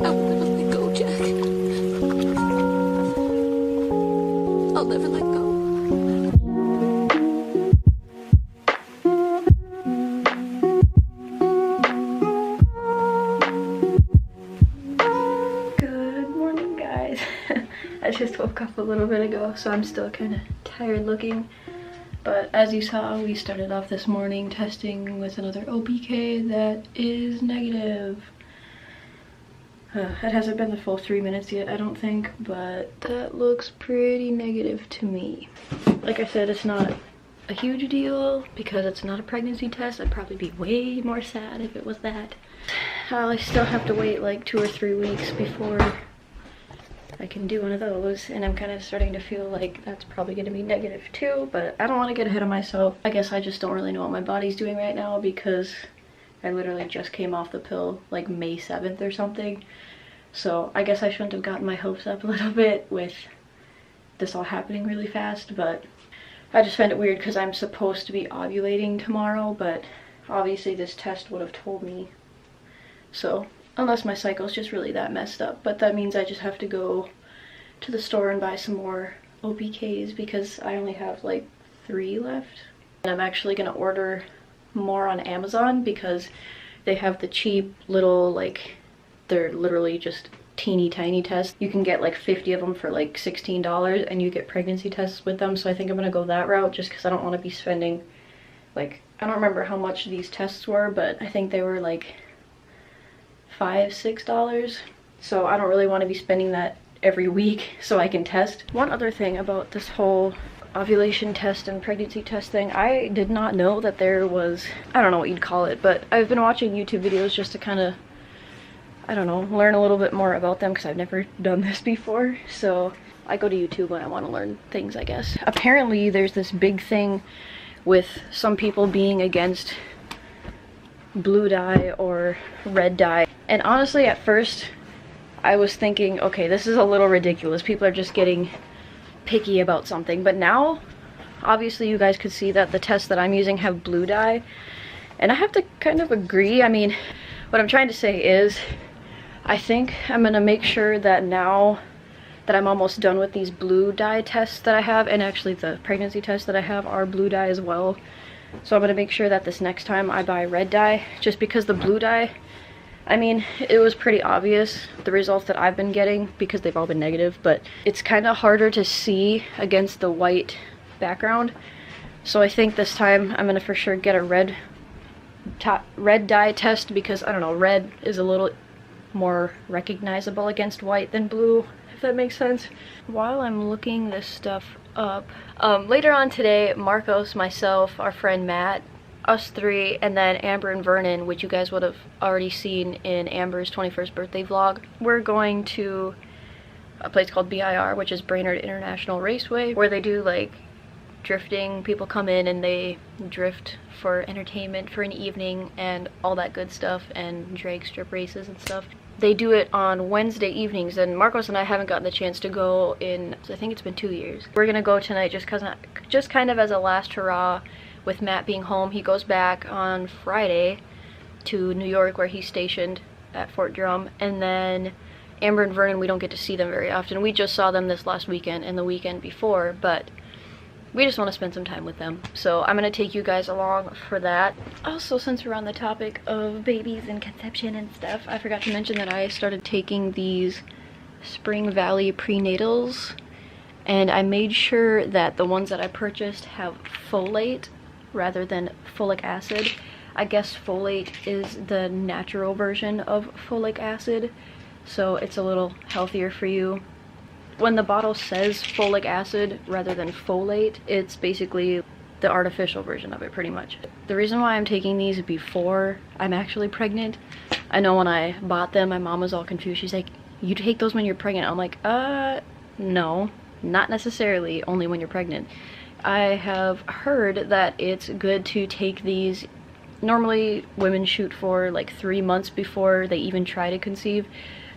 I will never let go, Jack. I'll never let go. Good morning, guys. I just woke up a little bit ago, so I'm still kind of tired looking. But as you saw, we started off this morning testing with another OPK that is negative. It hasn't been the full 3 minutes yet, I don't think, but that looks pretty negative to me. Like I said, it's not a huge deal because it's not a pregnancy test. I'd probably be way more sad if it was that. I still have to wait like 2 or 3 weeks before I can do one of those, and I'm kind of starting to feel like that's probably going to be negative too, but I don't want to get ahead of myself. I guess I just don't really know what my body's doing right now because I literally just came off the pill like May 7th or something. So I guess I shouldn't have gotten my hopes up a little bit with this all happening really fast, but I just find it weird because I'm supposed to be ovulating tomorrow, but obviously this test would have told me. So unless my cycle's just really that messed up, but that means I just have to go to the store and buy some more OPKs because I only have like 3 left. And I'm actually gonna order more on Amazon because they have the cheap little, like, they're literally just teeny tiny tests. You can get like 50 of them for like $16 and you get pregnancy tests with them. So I think I'm gonna go that route just because I don't want to be spending, like, I don't remember how much these tests were, but I think they were like $5–6. So I don't really want to be spending that every week so I can test. One other thing about this whole ovulation test and pregnancy test thing, I did not know that there was, I don't know what you'd call it, but I've been watching YouTube videos just to kind of, I don't know, learn a little bit more about them because I've never done this before. So I go to YouTube when I want to learn things, I guess. Apparently there's this big thing with some people being against blue dye or red dye. And honestly, at first, I was thinking, okay, this is a little ridiculous. People are just getting picky about something. But now, obviously, you guys could see that the tests that I'm using have blue dye. And I have to kind of agree. I mean, what I'm trying to say is, I think I'm going to make sure that now that I'm almost done with these blue dye tests that I have, and actually the pregnancy tests that I have are blue dye as well. So I'm going to make sure that this next time I buy red dye, just because the blue dye, I mean, it was pretty obvious, the results that I've been getting, because they've all been negative, but it's kind of harder to see against the white background. So I think this time I'm going to for sure get a red dye test because, I don't know, red is a little more recognizable against white than blue, if that makes sense. While I'm looking this stuff up, later on today, Marcos, myself, our friend Matt, us 3, and then Amber and Vernon, which you guys would have already seen in Amber's 21st birthday vlog, we're going to a place called BIR, which is Brainerd International Raceway, where they do like drifting. People come in and they drift for entertainment for an evening and all that good stuff, and drag strip races and stuff. They do it on Wednesday evenings, and Marcos and I haven't gotten the chance to go in, I think it's been 2 years. We're gonna go tonight just kind of as a last hurrah. With Matt being home, he goes back on Friday to New York where he's stationed at Fort Drum, and then Amber and Vernon, we don't get to see them very often. We just saw them this last weekend and the weekend before, but we just want to spend some time with them. So I'm going to take you guys along for that. Also, since we're on the topic of babies and conception and stuff, I forgot to mention that I started taking these Spring Valley prenatals, and I made sure that the ones that I purchased have folate rather than folic acid. I guess folate is the natural version of folic acid, so it's a little healthier for you. When the bottle says folic acid rather than folate, it's basically the artificial version of it, pretty much. The reason why I'm taking these before I'm actually pregnant, I know when I bought them, my mom was all confused. She's like, you take those when you're pregnant? I'm like, no, not necessarily, only when you're pregnant. I have heard that it's good to take these, normally women shoot for like 3 months before they even try to conceive.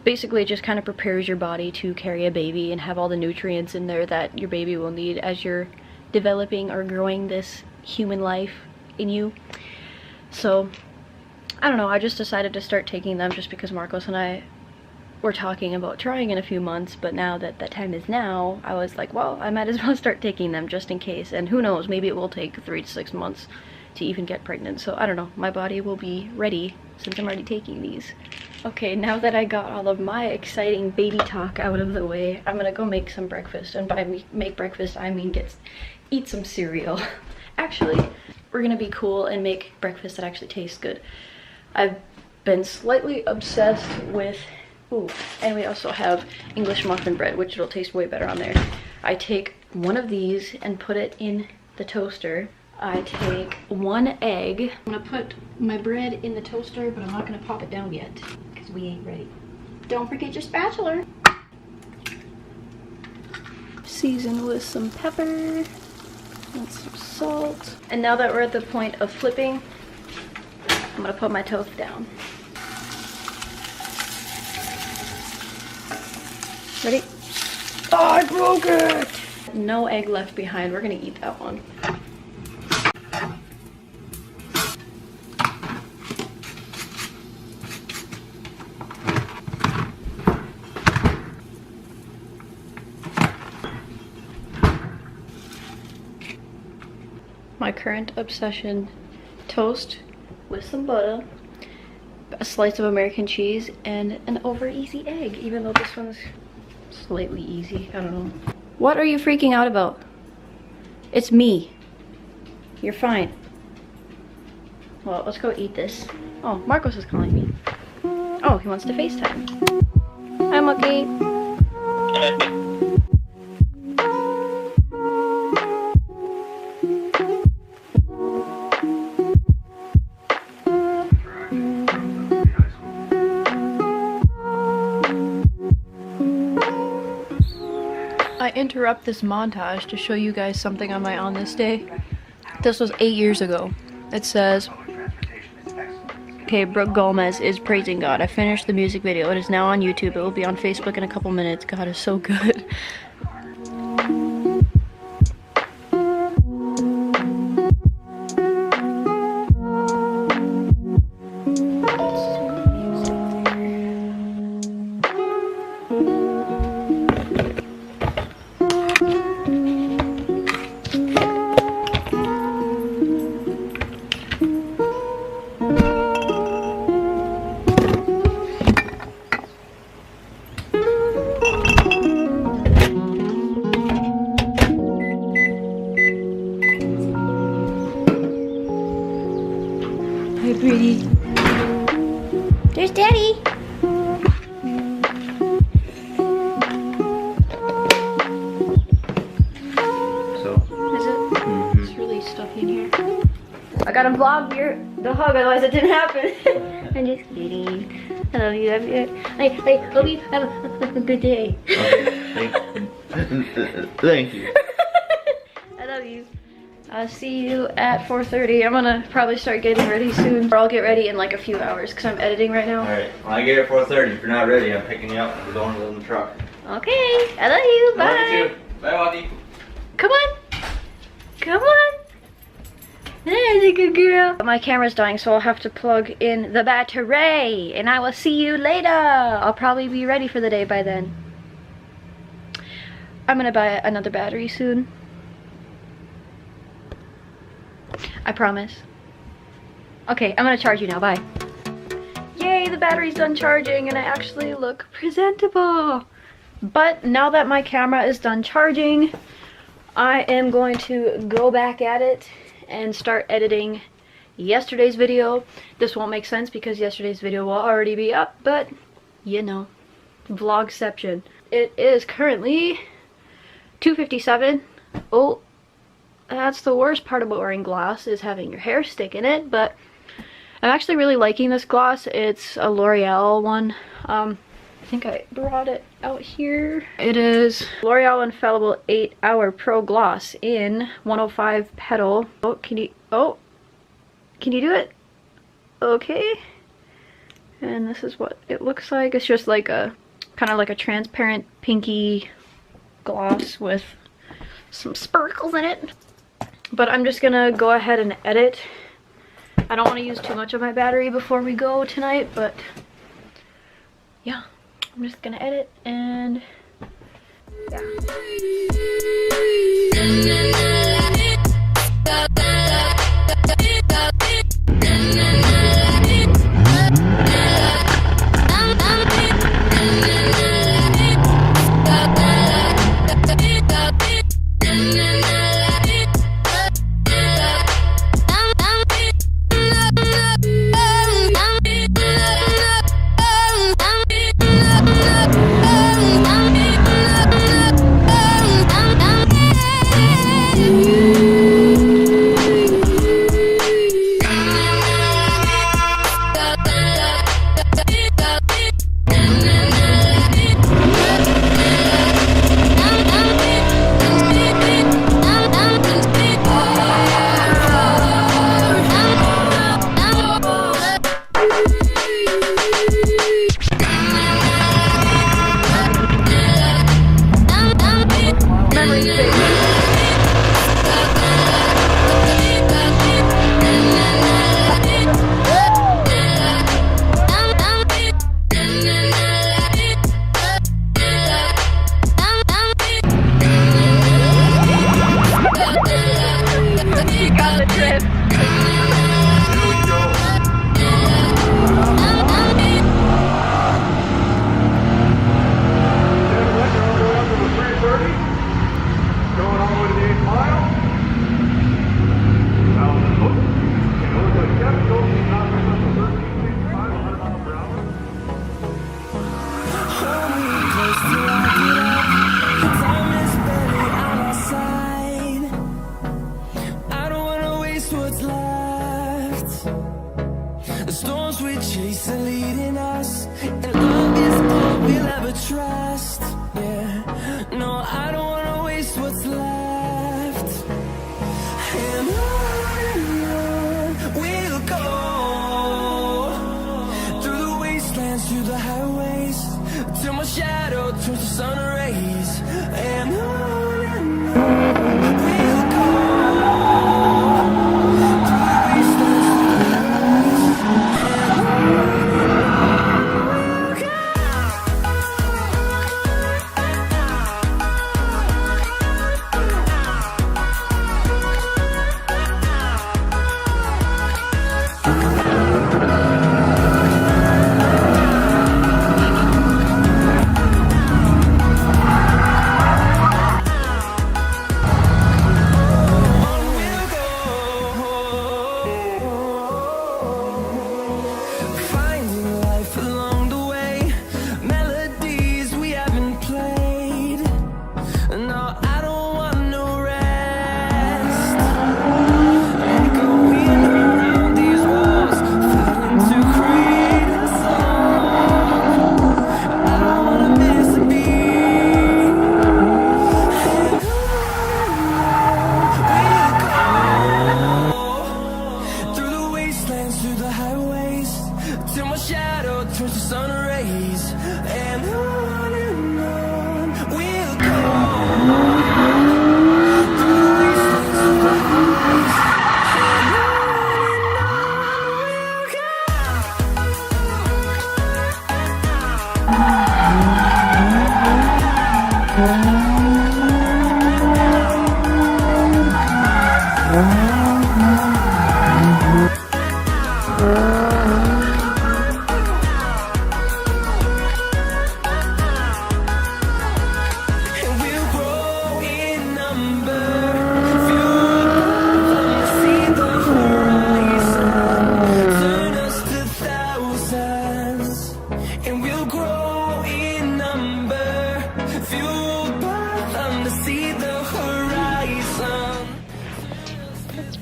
Basically, it just kind of prepares your body to carry a baby and have all the nutrients in there that your baby will need as you're developing or growing this human life in you. So I don't know, I just decided to start taking them just because Marcos and I were talking about trying in a few months, but now that that time is now, I was like, well, I might as well start taking them just in case. And who knows, maybe it will take 3 to 6 months to even get pregnant. So I don't know, my body will be ready since I'm already taking these. Okay, now that I got all of my exciting baby talk out of the way, I'm gonna go make some breakfast. And by make breakfast, I mean eat some cereal. Actually, we're gonna be cool and make breakfast that actually tastes good. I've been slightly obsessed with, ooh, and we also have English muffin bread, which will taste way better on there. I take one of these and put it in the toaster. I take 1 egg. I'm gonna put my bread in the toaster, but I'm not gonna pop it down yet because we ain't ready. Don't forget your spatula. Season with some pepper and some salt. And now that we're at the point of flipping, I'm gonna put my toast down. Ready? Oh, I broke it! No egg left behind. We're gonna eat that one. My current obsession: toast with some butter, a slice of American cheese, and an over easy egg, even though this one's slightly easy. I don't know. What are you freaking out about? It's me. You're fine. Well, let's go eat this. Oh, Marcos is calling me. Oh, he wants to FaceTime. I'm okay. I interrupt this montage to show you guys something on my on this day. This was 8 years ago. It says, okay, Brooke Gomez is praising God. I finished the music video. It is now on YouTube. It will be on Facebook in a couple minutes. God is so good. Hi, pretty. There's Daddy. So? Is it? It's really stuffy in here. I gotta vlog the hug, otherwise it didn't happen. I'm just kidding. I love you. I hope you have a good day. Okay, thank you. I love you. I'll see you at 4:30. I'm gonna probably start getting ready soon. Or I'll get ready in like a few hours because I'm editing right now. Alright, when I get at 4:30, if you're not ready, I'm picking you up and we're going in the truck. Okay, I love you. Bye. I love you too. Bye, Walkie. Come on. Come on. There's a good girl. My camera's dying, so I'll have to plug in the battery. And I will see you later. I'll probably be ready for the day by then. I'm gonna buy another battery soon. I promise. Okay, I'm gonna charge you now. Bye. Yay, the battery's done charging and I actually look presentable. But now that my camera is done charging, I am going to go back at it and start editing yesterday's video. This won't make sense because yesterday's video will already be up, but you know, vlogception. It is currently 2:57. Oh, that's the worst part about wearing gloss, is having your hair stick in it, but I'm actually really liking this gloss. It's a L'Oreal one. I think I brought it out here. It is L'Oreal Infallible 8-Hour Pro Gloss in 105 Petal. Oh, can you do it? Okay. And this is what it looks like. It's just like a, kind of like a transparent pinky gloss with some sparkles in it. But I'm just gonna go ahead and edit. I don't want to use too much of my battery before we go tonight, but yeah. I'm just gonna edit and yeah.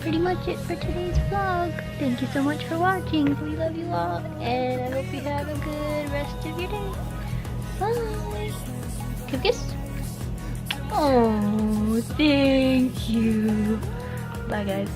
Pretty much it for today's vlog. Thank you so much for watching. We love you all, and I hope you have a good rest of your day. Bye. Kiss. Oh, thank you. Bye, guys.